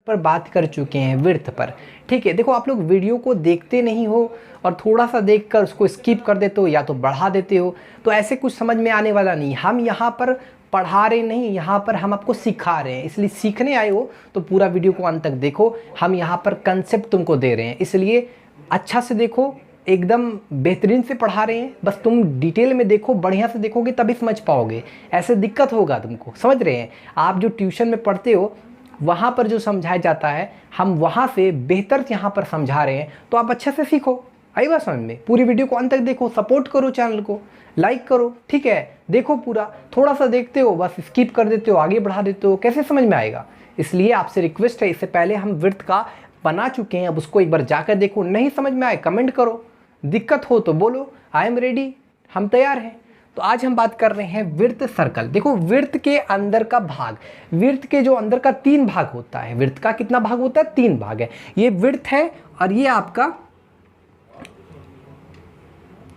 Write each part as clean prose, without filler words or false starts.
पर बात कर चुके हैं, वृत्त पर। ठीक है, देखो आप लोग वीडियो को देखते नहीं हो और थोड़ा सा देखकर उसको स्किप कर देते हो या तो बढ़ा देते हो, तो ऐसे कुछ समझ में आने वाला नहीं। हम यहाँ पर पढ़ा रहे नहीं, यहाँ पर हम आपको सिखा रहे हैं, इसलिए सीखने आए हो तो पूरा वीडियो को अंत तक देखो। हम यहाँ पर कंसेप्ट तुमको दे रहे हैं, इसलिए अच्छा से देखो, एकदम बेहतरीन से पढ़ा रहे हैं। बस तुम डिटेल में देखो, बढ़िया से देखोगे तभी समझ पाओगे, ऐसे दिक्कत होगा तुमको। समझ रहे हैं? आप जो ट्यूशन में पढ़ते हो वहाँ पर जो समझाया जाता है, हम वहाँ से बेहतर यहाँ पर समझा रहे हैं, तो आप अच्छे से सीखो। आई बात समझ में? पूरी वीडियो को अंत तक देखो, सपोर्ट करो, चैनल को लाइक करो। ठीक है, देखो पूरा, थोड़ा सा देखते हो बस स्किप कर देते हो, आगे बढ़ा देते हो, कैसे समझ में आएगा? इसलिए आपसे रिक्वेस्ट है, इससे पहले हम वृत्त का बना चुके हैं, अब उसको एक बार जाकर देखो। नहीं समझ में आए कमेंट करो, दिक्कत हो तो बोलो, आई एम रेडी, हम तैयार हैं। तो आज हम बात कर रहे हैं वृत्त सर्कल। देखो वृत्त के अंदर का भाग, वृत्त के जो अंदर का 3 भाग होता है। वृत्त का कितना भाग होता है? 3 भाग है। ये वृत्त है और ये आपका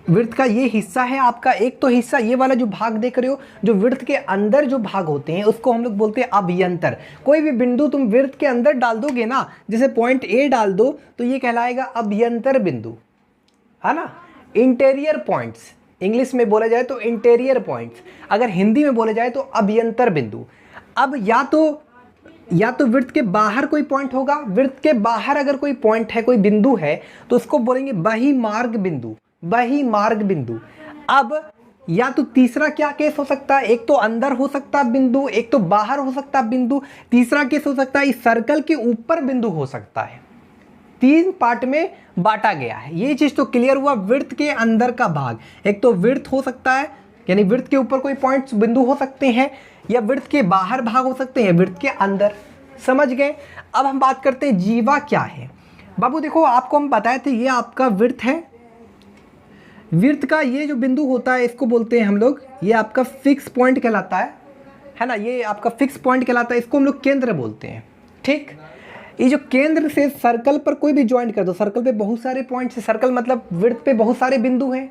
वृत्त का ये हिस्सा है आपका। एक तो हिस्सा ये वाला जो भाग देख रहे हो, जो वृत्त के अंदर जो भाग होते हैं उसको हम लोग बोलते हैं अभ्यंतर। कोई भी बिंदु तुम वृत्त के अंदर डाल दोगे ना, जैसे पॉइंट ए डाल दो तो ये कहलाएगा अभ्यंतर बिंदु, है ना। इंटीरियर पॉइंट्स इंग्लिश में बोला जाए तो इंटीरियर पॉइंट्स, अगर हिंदी में बोला जाए तो अभ्यंतर बिंदु। अब या तो वृत्त के बाहर कोई पॉइंट होगा, वृत्त के बाहर अगर कोई पॉइंट है, कोई बिंदु है, तो उसको बोलेंगे बहिर्मार्ग बिंदु, बहिर्मार्ग बिंदु। अब या तो तीसरा क्या केस हो सकता है? एक तो अंदर हो सकता है बिंदु, एक तो बाहर हो सकता है बिंदु, तीसरा केस हो सकता है इस सर्कल के ऊपर बिंदु हो सकता है। 3 पार्ट में बांटा गया है। ये चीज तो क्लियर हुआ। वृत्त के अंदर का भाग, एक तो वृत्त हो सकता है, यानी वृत्त के ऊपर कोई पॉइंट्स बिंदु हो सकते हैं, या वृत्त के बाहर भाग हो सकते हैं, वृत्त के अंदर। समझ गए? अब हम बात करते हैं जीवा क्या है। बाबू देखो, आपको हम बताए थे ये आपका वृत्त है। वृत्त का ये जो बिंदु होता है इसको बोलते हैं हम लोग, ये आपका फिक्स पॉइंट कहलाता है ना। ये आपका फिक्स पॉइंट कहलाता है, इसको हम लोग केंद्र बोलते हैं। ठीक, ये जो केंद्र से सर्कल पर कोई भी ज्वाइंट कर दो, सर्कल पे बहुत सारे पॉइंट्स है, सर्कल मतलब वृत्त पे बहुत सारे बिंदु हैं।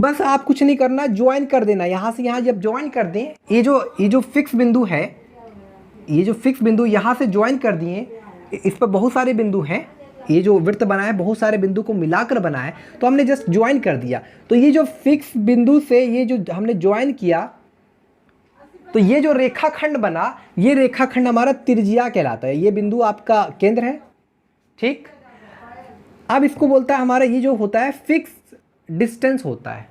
बस आप कुछ नहीं करना, ज्वाइन कर देना। यहाँ से यहाँ जब ज्वाइन कर दें, ये जो फिक्स बिंदु है, ये जो फिक्स बिंदु यहाँ से ज्वाइन कर दिए, इस पर बहुत सारे बिंदु हैं। ये जो वृत्त बना है बहुत सारे बिंदु को मिलाकर बना है, तो हमने जस्ट ज्वाइन कर दिया। तो ये जो फिक्स बिंदु से ये जो हमने ज्वाइन किया, तो ये जो रेखाखंड बना, ये रेखाखंड हमारा त्रिज्या कहलाता है। ये बिंदु आपका केंद्र है। ठीक, अब इसको बोलता है हमारा, ये जो होता है फिक्स डिस्टेंस होता है,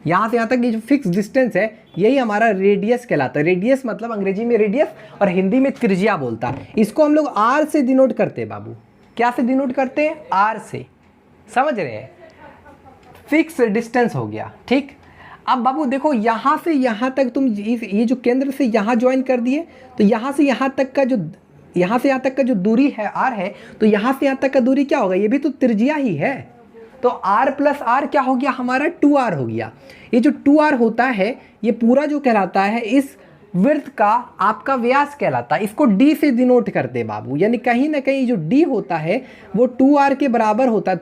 यहाँ से यहाँ तक ये जो फिक्स डिस्टेंस है, यही हमारा रेडियस कहलाता है। रेडियस मतलब अंग्रेजी में रेडियस और हिंदी में त्रिज्या बोलता है। इसको हम लोग आर से डिनोट करते हैं। बाबू क्या से डिनोट करते हैं? आर से। समझ रहे हैं? फिक्स डिस्टेंस हो गया। ठीक, अब बाबू देखो, यहाँ से यहाँ तक तुम ये जो केंद्र से यहाँ ज्वाइन कर दिए, तो यहाँ से यहाँ तक का जो दूरी है आर है, तो यहाँ से यहाँ तक का दूरी क्या होगा? ये भी तो त्रिज्या ही है। तो आर प्लस आर क्या हो गया? हमारा 2r हो गया। ये जो 2r होता है, ये पूरा जो कहलाता है इस वृत्त का आपका व्यास कहलाता है। इसको d से डिनोट करते हैं बाबू, यानी कहीं ना कहीं जो d होता है वो 2r के बराबर होता है।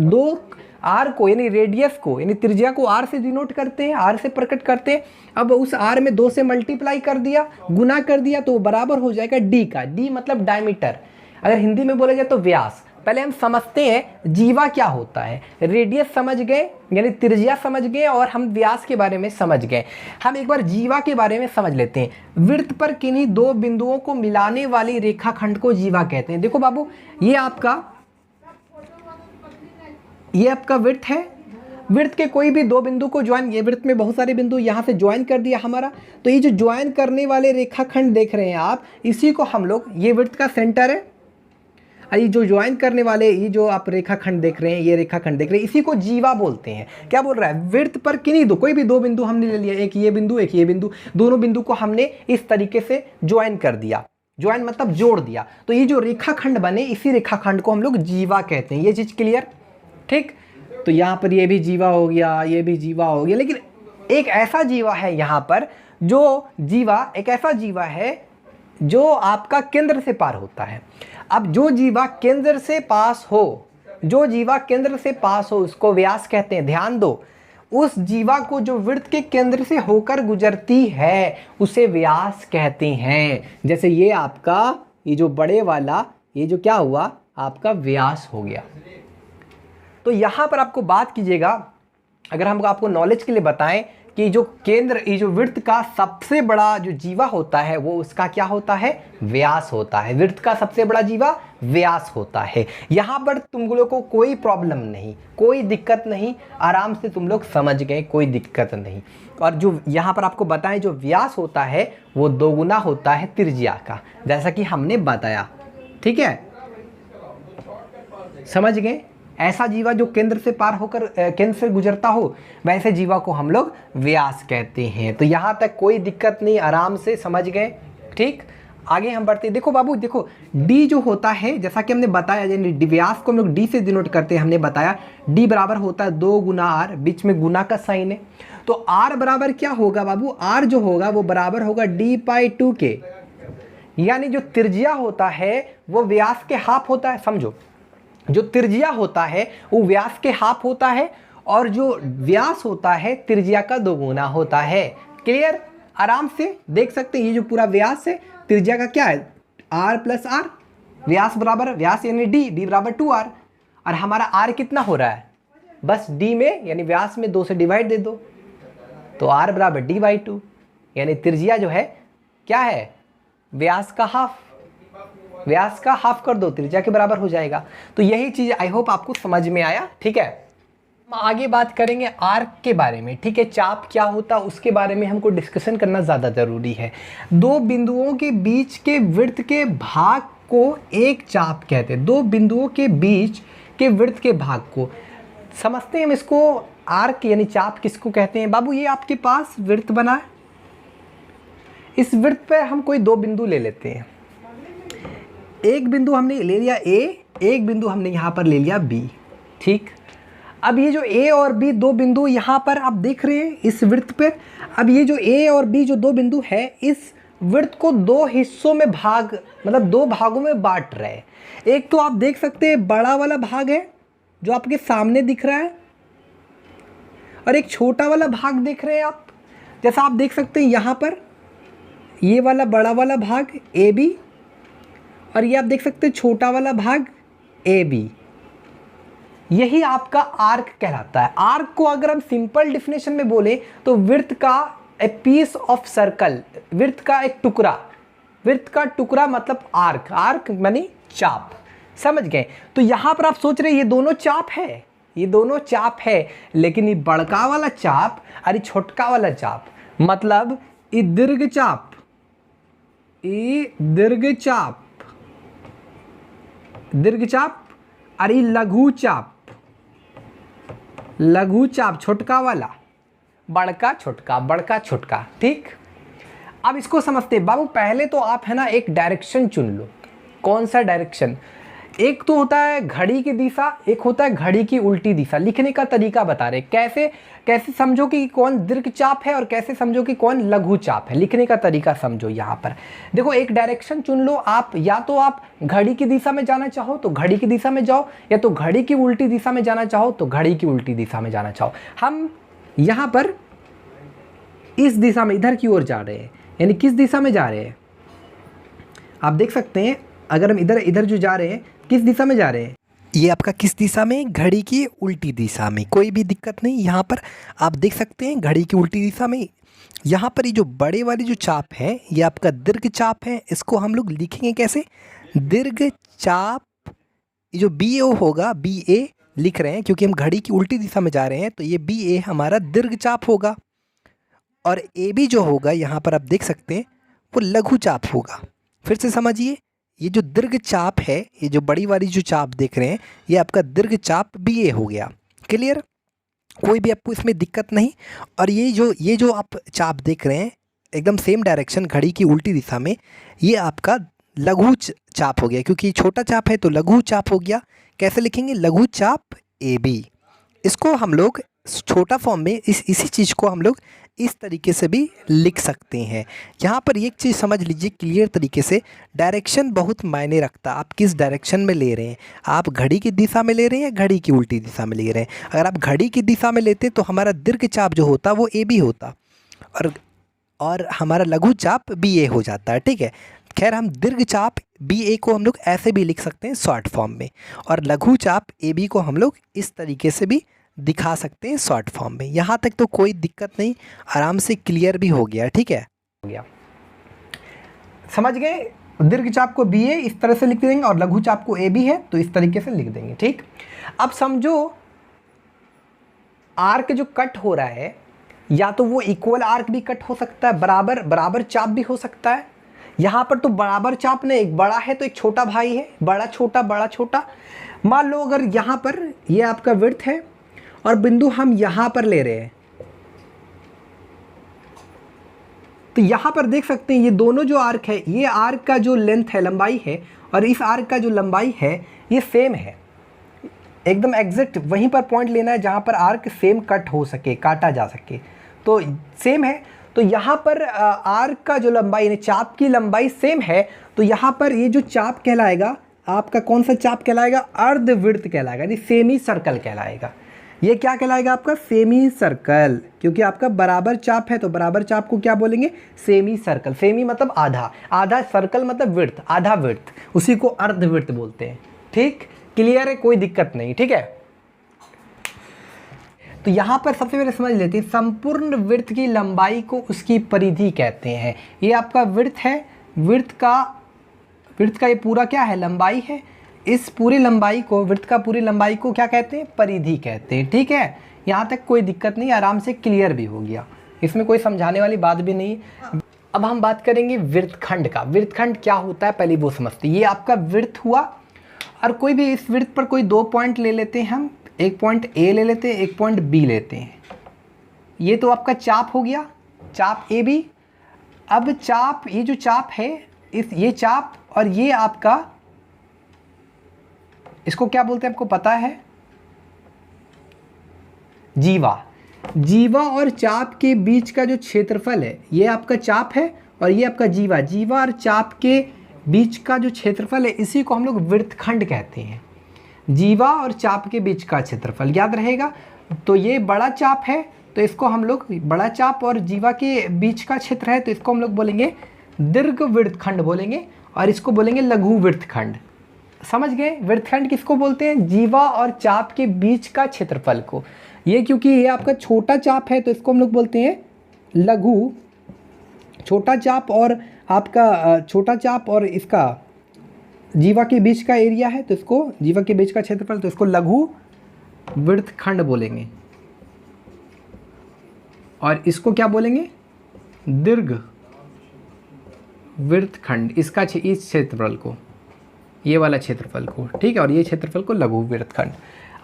2r को यानी रेडियस को यानी त्रिज्या को r से डिनोट करते हैं, r से प्रकट करते हैं। अब उस r में 2 से मल्टीप्लाई कर दिया, गुना कर दिया, तो वो बराबर हो जाएगा d का। d मतलब डायमीटर, अगर हिंदी में बोला जाए तो व्यास। पहले हम समझते हैं जीवा क्या होता है। रेडियस समझ गए यानी त्रिज्या समझ गए, और हम व्यास के बारे में समझ गए। हम एक बार जीवा के बारे में समझ लेते हैं। वृत्त पर किन्हीं 2 बिंदुओं को मिलाने वाली रेखाखंड को जीवा कहते हैं। देखो बाबू, ये आपका वृत्त है। वृत्त के कोई भी 2 बिंदु को ज्वाइन, ये वृत्त में बहुत सारे बिंदु यहाँ से ज्वाइन कर दिया हमारा, तो ये जो ज्वाइन करने वाले रेखाखंड देख रहे हैं आप, इसी को हम लोग, ये वृत्त का सेंटर है, ये जो ज्वाइन करने वाले ये जो आप रेखाखंड देख रहे हैं, ये रेखाखंड देख रहे हैं, इसी को जीवा बोलते हैं। क्या बोल रहा है? वृत्त पर किन्हीं कोई भी 2 बिंदु हमने ले लिया, एक ये बिंदु एक ये बिंदु, दोनों बिंदु को हमने इस तरीके से ज्वाइन कर दिया। ज्वाइन मतलब जोड़ दिया, तो ये जो रेखाखंड बने, इसी रेखाखंड को हम लोग जीवा कहते हैं। ये चीज क्लियर? ठीक, तो यहाँ पर ये भी जीवा हो गया, ये भी जीवा हो गया। लेकिन एक ऐसा जीवा है यहाँ पर, जो जीवा एक ऐसा जीवा है जो आपका केंद्र से पार होता है। अब जो जीवा केंद्र से पास हो, उसको व्यास कहते हैं। ध्यान दो, उस जीवा को जो वृत्त के केंद्र से होकर गुजरती है उसे व्यास कहते हैं। जैसे ये आपका ये जो बड़े वाला ये जो क्या हुआ आपका व्यास हो गया। तो यहाँ पर आपको बात कीजिएगा, अगर हम आपको नॉलेज के लिए बताएं कि जो केंद्र, ये जो वृत्त का सबसे बड़ा जो जीवा होता है वो उसका क्या होता है, व्यास होता है। वृत्त का सबसे बड़ा जीवा व्यास होता है। यहाँ पर तुम लोगों को कोई प्रॉब्लम नहीं, कोई दिक्कत नहीं, आराम से तुम लोग समझ गए, कोई दिक्कत नहीं। और जो यहाँ पर आपको बताएं जो व्यास होता है वो दोगुना होता है त्रिज्या का, जैसा कि हमने बताया। ठीक है, समझ गए। ऐसा जीवा जो केंद्र से पार होकर केंद्र से गुजरता हो वैसे जीवा को हम लोग व्यास कहते हैं। तो यहाँ तक कोई दिक्कत नहीं, आराम से समझ गए। ठीक, आगे हम बढ़ते हैं। देखो बाबू, देखो डी जो होता है, जैसा कि हमने बताया, यानी व्यास को हम लोग डी से डिनोट करते हैं। हमने बताया डी बराबर होता है 2 गुना आर, बीच में गुना का साइन है। तो आर बराबर क्या होगा बाबू, आर जो होगा वो बराबर होगा d/2 के, यानी जो त्रिज्या होता है वो व्यास के हाफ होता है। समझो, जो त्रिज्या होता है वो व्यास के हाफ होता है, और जो व्यास होता है त्रिज्या का दोगुना होता है। क्लियर, आराम से देख सकते हैं। ये जो पूरा व्यास है, त्रिज्या का क्या है, r + r, व्यास बराबर व्यास यानी d बराबर 2r, और हमारा r कितना हो रहा है, बस d में यानी व्यास में 2 से डिवाइड दे दो, तो r बराबर d/2, यानी त्रिज्या जो है क्या है, व्यास का हाफ, व्यास का हाफ कर दो, त्रिज्या के बराबर हो जाएगा। तो यही चीज़ आई होप आपको समझ में आया। ठीक है, हम आगे बात करेंगे आर्क के बारे में। ठीक है, चाप क्या होता है उसके बारे में हमको डिस्कशन करना ज़्यादा ज़रूरी है। दो बिंदुओं के बीच के वृत्त के भाग को एक चाप कहते हैं। दो बिंदुओं के बीच के वृत्त के भाग को समझते हैं हम, इसको आर्क यानी चाप किसको कहते हैं। बाबू, ये आपके पास वृत्त बना है, इस वृत्त पर हम कोई दो बिंदु ले लेते हैं। एक बिंदु हमने ले लिया A, एक बिंदु हमने यहाँ पर ले लिया B। ठीक, अब ये जो A और B दो बिंदु यहाँ पर आप देख रहे हैं इस वृत्त पर। अब ये जो A और B जो दो बिंदु है, इस वृत्त को दो हिस्सों में मतलब दो भागों में बांट रहे हैं। एक तो आप देख सकते हैं बड़ा वाला भाग है जो आपके सामने दिख रहा है, और एक छोटा वाला भाग देख रहे हैं आप। जैसा आप देख सकते हैं यहाँ पर ये वाला बड़ा वाला भाग AB, और ये आप देख सकते हैं छोटा वाला भाग AB। यही आपका आर्क कहलाता है। आर्क को अगर हम सिंपल डिफिनेशन में बोले तो वृत्त का ए पीस ऑफ सर्कल, वृत्त का एक टुकड़ा, वृत्त का टुकड़ा मतलब आर्क, आर्क मानी चाप। समझ गए। तो यहाँ पर आप सोच रहे ये दोनों चाप है, ये दोनों चाप है, लेकिन ये बड़का वाला चाप और ये छोटका वाला चाप, मतलब ये दीर्घ चाप, ये दीर्घ चाप, दीर्घ चाप, और ये लघु चाप, लघु चाप छोटका वाला, बड़का छोटका, बड़का छोटका। ठीक, अब इसको समझते हैं बाबू। पहले तो आप है ना एक डायरेक्शन चुन लो। कौन सा डायरेक्शन? एक तो होता है घड़ी की दिशा, एक होता है घड़ी की उल्टी दिशा। लिखने का तरीका बता रहे, कैसे कैसे समझो कि कौन दीर्घ चाप है और कैसे समझो कि कौन लघु चाप है। लिखने का तरीका समझो। यहाँ पर देखो एक डायरेक्शन चुन लो आप, या तो आप घड़ी की दिशा में जाना चाहो तो घड़ी की दिशा में जाओ, या तो घड़ी की उल्टी दिशा में जाना चाहो तो घड़ी की उल्टी दिशा में जाना चाहो। हम यहाँ पर इस दिशा में इधर की ओर जा रहे हैं, यानी किस दिशा में जा रहे हैं आप देख सकते हैं। अगर हम इधर इधर जो जा रहे हैं, किस दिशा में जा रहे हैं, ये आपका किस दिशा में, घड़ी की उल्टी दिशा में। कोई भी दिक्कत नहीं, यहाँ पर आप देख सकते हैं घड़ी की उल्टी दिशा में। यहाँ पर ये जो बड़े वाली जो चाप है ये आपका दीर्घ चाप है। इसको हम लोग लिखेंगे कैसे, दीर्घ चाप। ये जो BA होगा, BA लिख रहे हैं क्योंकि हम घड़ी की उल्टी दिशा में जा रहे हैं, तो ये BA हमारा दीर्घ चाप होगा। और AB जो होगा यहाँ पर आप देख सकते हैं वो लघु चाप होगा। फिर से समझिए, ये जो दीर्घ चाप है, ये जो बड़ी वाली जो चाप देख रहे हैं, ये आपका दीर्घ चाप BA हो गया। क्लियर, कोई भी आपको इसमें दिक्कत नहीं। और ये जो आप चाप देख रहे हैं एकदम सेम डायरेक्शन घड़ी की उल्टी दिशा में, ये आपका लघु चाप हो गया, क्योंकि छोटा चाप है तो लघु चाप हो गया। कैसे लिखेंगे, लघु चाप AB। इसको हम लोग छोटा फॉर्म में इसी चीज़ को हम लोग इस तरीके से भी लिख सकते हैं। यहाँ पर एक चीज़ समझ लीजिए क्लियर तरीके से, डायरेक्शन बहुत मायने रखता है। आप किस डायरेक्शन में ले रहे हैं, आप घड़ी की दिशा में ले रहे हैं या घड़ी की उल्टी दिशा में ले रहे हैं। अगर आप घड़ी की दिशा में लेते तो हमारा दीर्घ चाप जो होता वो AB होता, और हमारा लघु चाप BA हो जाता है। ठीक है, खैर हम दीर्घ चाप बी ए को हम लोग ऐसे भी लिख सकते हैं शॉर्ट फॉर्म में, और लघु चाप ए बी को हम लोग इस तरीके से भी दिखा सकते हैं शॉर्ट फॉर्म में। यहाँ तक तो कोई दिक्कत नहीं, आराम से क्लियर भी हो गया। ठीक है, हो गया, समझ गए। दीर्घ चाप को बी ए इस तरह से लिख देंगे और लघु चाप को ए बी है तो इस तरीके से लिख देंगे। ठीक, अब समझो आर्क जो कट हो रहा है, या तो वो इक्वल आर्क भी कट हो सकता है, बराबर बराबर चाप भी हो सकता है। यहाँ पर तो बराबर चाप ने, एक बड़ा है तो एक छोटा भाई है, बड़ा छोटा बड़ा छोटा। मान लो अगर यहाँ पर ये आपका विड्थ है और बिंदु हम यहाँ पर ले रहे हैं, तो यहाँ पर देख सकते हैं ये दोनों जो आर्क है, ये आर्क का जो लेंथ है, लंबाई है, और इस आर्क का जो लंबाई है ये सेम है, एकदम एग्जैक्ट वहीं पर पॉइंट लेना है जहाँ पर आर्क सेम कट हो सके, काटा जा सके, तो सेम है। तो यहाँ पर आर्क का जो लंबाई यानी चाप की लंबाई सेम है, तो यहाँ पर ये जो चाप कहलाएगा आपका, कौन सा चाप कहलाएगा? अर्धवृत्त कहलाएगा, यानी सेमी सर्कल कहलाएगा। ये क्या कहलाएगा आपका? सेमी सर्कल, क्योंकि आपका बराबर चाप है तो बराबर चाप को क्या बोलेंगे? Semi circle. सेमी मतलब आधा, आधा सर्कल मतलब विड्थ, आधा विड्थ, उसी को अर्धवृत्त बोलते हैं। ठीक, क्लियर है, कोई दिक्कत नहीं। ठीक है, तो यहाँ पर सबसे पहले समझ लेते हैं, संपूर्ण वृत्त की लंबाई को उसकी परिधि कहते हैं। ये आपका वृत्त है, वृत्त का ये पूरा क्या है? लंबाई है। इस पूरी लंबाई को, वृत्त का पूरी लंबाई को क्या कहते हैं? परिधि कहते हैं। ठीक है, यहाँ तक कोई दिक्कत नहीं, आराम से क्लियर भी हो गया, इसमें कोई समझाने वाली बात भी नहीं। अब हम बात करेंगे वृत्तखंड का। वृत्तखंड क्या होता है पहले वो समझते हैं। ये आपका वृत्त हुआ, और कोई भी इस वृत्त पर कोई दो पॉइंट ले लेते हैं हम, एक पॉइंट ए ले लेते हैं, एक पॉइंट बी लेते हैं। ये तो आपका चाप हो गया, चाप ए बी। अब चाप, ये जो चाप है, ये चाप और ये आपका, इसको क्या बोलते हैं आपको पता है? जीवा। जीवा और चाप के बीच का जो क्षेत्रफल है, ये आपका चाप है और ये आपका जीवा। जीवा और चाप के बीच का जो क्षेत्रफल है, इसी को हम लोग वृत्तखंड कहते हैं। जीवा और चाप के बीच का क्षेत्रफल याद रहेगा। तो ये बड़ा चाप है तो इसको हम लोग, बड़ा चाप और जीवा के बीच का क्षेत्र है तो इसको हम लोग बोलेंगे दीर्घ वृत्तखंड बोलेंगे, और इसको बोलेंगे लघु वृत्तखंड। समझ गए? वृत्तखंड किसको बोलते हैं? जीवा और चाप के बीच का क्षेत्रफल को। ये क्योंकि ये आपका छोटा चाप है तो इसको हम लोग बोलते हैं लघु। छोटा चाप और आपका, छोटा चाप और इसका जीवा के बीच का एरिया है तो इसको, जीवा के बीच का क्षेत्रफल, तो इसको लघु वृत्तखंड बोलेंगे, और इसको क्या बोलेंगे? दीर्घ वृत्तखंड। इसका इस क्षेत्रफल को, ये वाला क्षेत्रफल को। ठीक है, और ये क्षेत्रफल को लघु वृत्तखंड।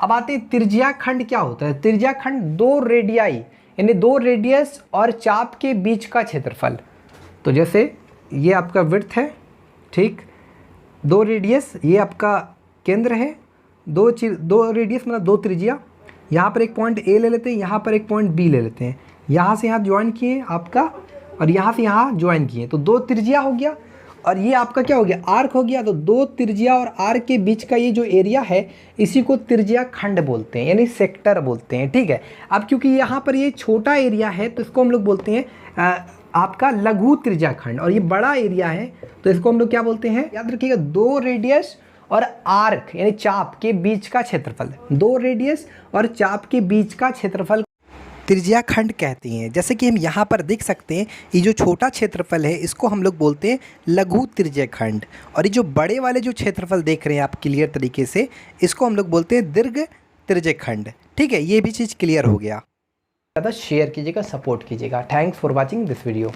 अब आते हैं त्रिज्या खंड। क्या होता है त्रिज्या खंड? दो रेडियाई, यानी दो रेडियस और चाप के बीच का क्षेत्रफल। तो जैसे ये आपका वृत्त है, ठीक, दो रेडियस, ये आपका केंद्र है, दो रेडियस मतलब दो त्रिज्या। यहाँ पर एक पॉइंट ए ले लेते हैं, यहाँ पर एक पॉइंट बी ले लेते हैं, यहाँ से यहाँ ज्वाइन किए आपका, और यहाँ से यहाँ ज्वाइन किए, तो दो त्रिज्या हो गया। और ये आपका क्या हो गया? आर्क हो गया। तो दो त्रिज्या और आर्क के बीच का ये जो एरिया है, इसी को त्रिज्या खंड बोलते हैं, यानी सेक्टर बोलते हैं। ठीक है, अब क्योंकि यहाँ पर ये छोटा एरिया है तो इसको हम लोग बोलते हैं आपका लघु त्रिज्या खंड, और ये बड़ा एरिया है तो इसको हम लोग क्या बोलते हैं? याद रखिएगा, दो रेडियस और आर्क यानी चाप के बीच का क्षेत्रफल, दो रेडियस और चाप के बीच का क्षेत्रफल त्रिज्या खंड कहते हैं। जैसे कि हम यहाँ पर देख सकते हैं, ये जो छोटा क्षेत्रफल है इसको हम लोग बोलते हैं लघु त्रिज्या खंड, और ये जो बड़े वाले जो क्षेत्रफल देख रहे हैं आप क्लियर तरीके से, इसको हम लोग बोलते हैं दीर्घ त्रिज्या खंड। ठीक है, ये भी चीज़ क्लियर हो गया। ज़्यादा शेयर कीजिएगा, सपोर्ट कीजिएगा। Thanks for watching this video.